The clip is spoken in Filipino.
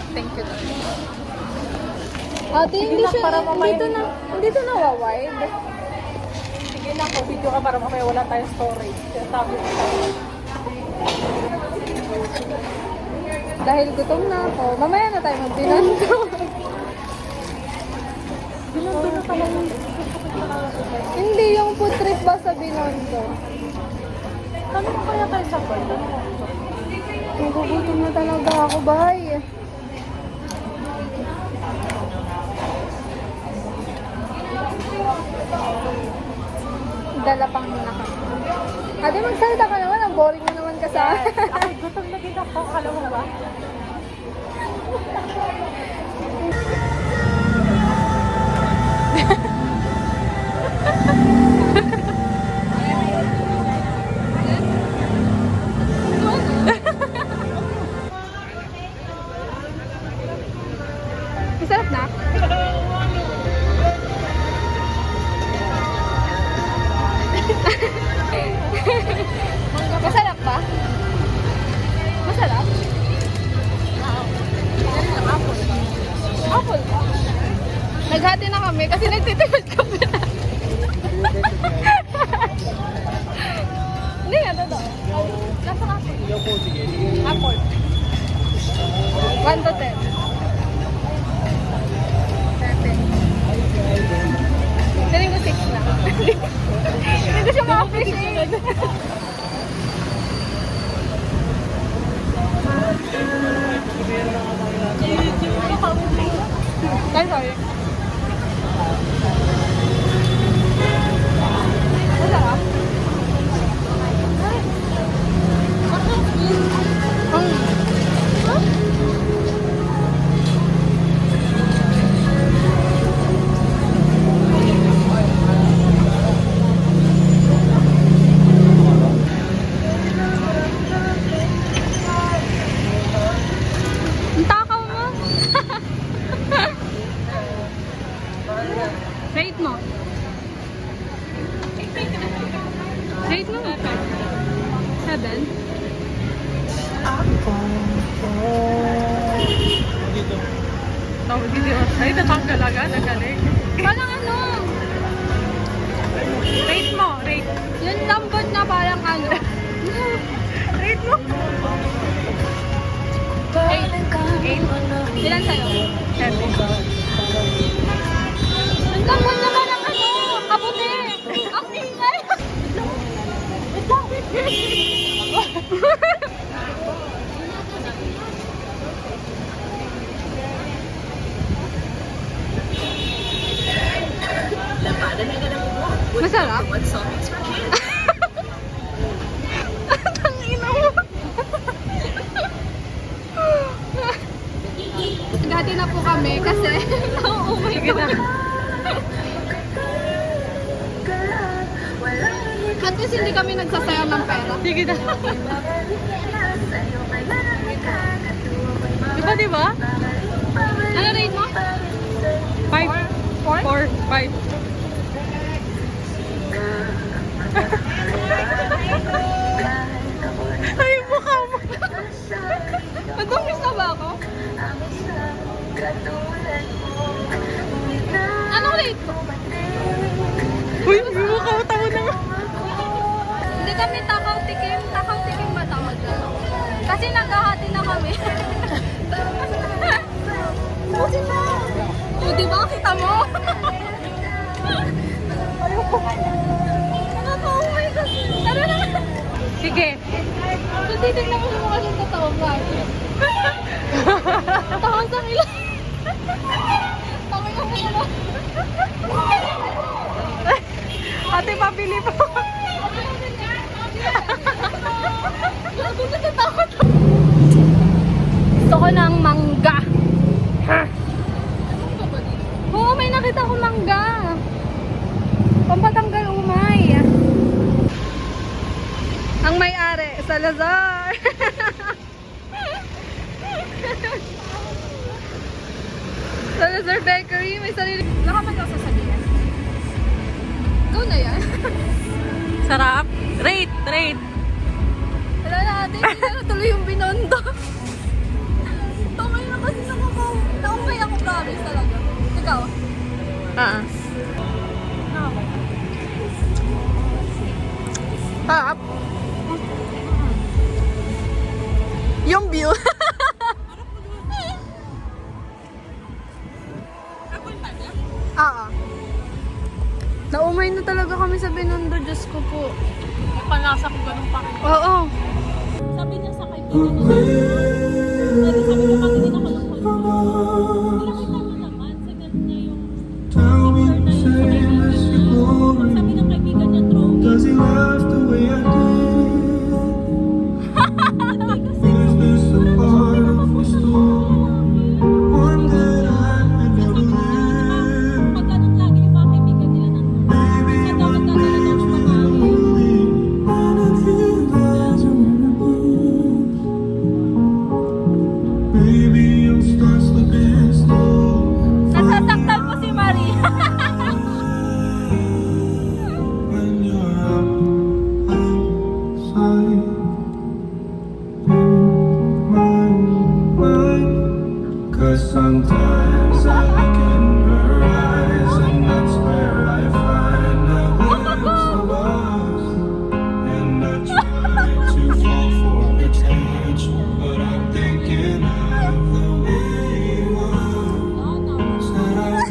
Thank you. Ate, hindi siya, dito na wawide. Sige na, video ka para mamaya wala tayong storage. Sabi ko tayo. Dahil gutom na ako, mamaya na tayo mag-binanto. Binondo na pala yung Hindi, yung food trip ba sa Binondo? ano mo kaya tayo sa bar? Nagugutom na talaga ako, bahay. Dala pang muna ka. Ate, magsalita ka naman. Ang boring mo naman ka sa akin. Ay, gutom na din ako. Alam mo ba? Masarap na? Masarap ba? Masarap? Apple ba? Naghati na kami kasi nagtitipid kami na. Hindi nga, totoo. Nasa apple. Apple. 1 to 10. 7. Feeling ko 6 na. Hindi ko siya ma-appreciate. Sorry. Masarap? Ang takaw mo. Rate mo. Rate mo. 7. Tawag dito. Ay, natanggal agad. Nagaling. Parang ano? Rate mo. Rate. Yung lambot na parang ano? Rate mo. 8. Ilan sa'yo? 7. Ang lambot na parang ano? Kaputi. Ang ingay. Masarap? Ang ina mo. Gati na po kami kasi nauumay ko. At least hindi kami nagsasayang ng pera. Sige na. Diba? Ano rate mo? 5. 4. 5. Ay, mukha mo. Mag-umpis na ba ako? Anong rate mo? Uy, may mukha mo. Tama na nga. Hindi kami takaw-tikim. Takaw-tikim ba tawag doon? Kasi naghahati na kami. Buti na! O, diba? Kita mo? Nakaka-umay kasi. Tara na! Sige. So, titignan mo yung mga siyang totoo ba? Takot sa ilan. Takot yung ilan. Ate, pabili po. Ako natatakot. Gusto ko ng mangga. Oo, may nakita ko mangga. Pampatanggal umay. Ang may-ari, Salazar. Salazar Bakery, may sarili. Wala ka man daw sasabihin. Go na yan. Sarap. Rate. Wala na ate, hindi na natuloy yung binon. Yung view. Oo. Naumay na talaga kami sa Binondo, Diyos ko po. May panlasa ko ganun pa rin. Oo. Sabi niya sa kaibigan niya. Sabi niya patingin ako ng phone. Nakita mo naman. Sigat niya yung picture na yun sa kaibigan niya. Sabi ng kaibigan niya, throw it. Does he laugh the way I do? Is this a part of the story? One that I never lived. Pag ganun lagi yung mga kaibigan nila nandun. Maybe Sa daw one nagdadala day ng you'll pagkain. leave. One of you guys are gonna be. Maybe you'll start slipping slow. Nasasaktan po si Marie. When you're outside, my mind. 'Cause sometimes I look in her eyes, and that's where I find a glimpse of us. And I try to fall for her touch, but I'm thinking of the way it was that I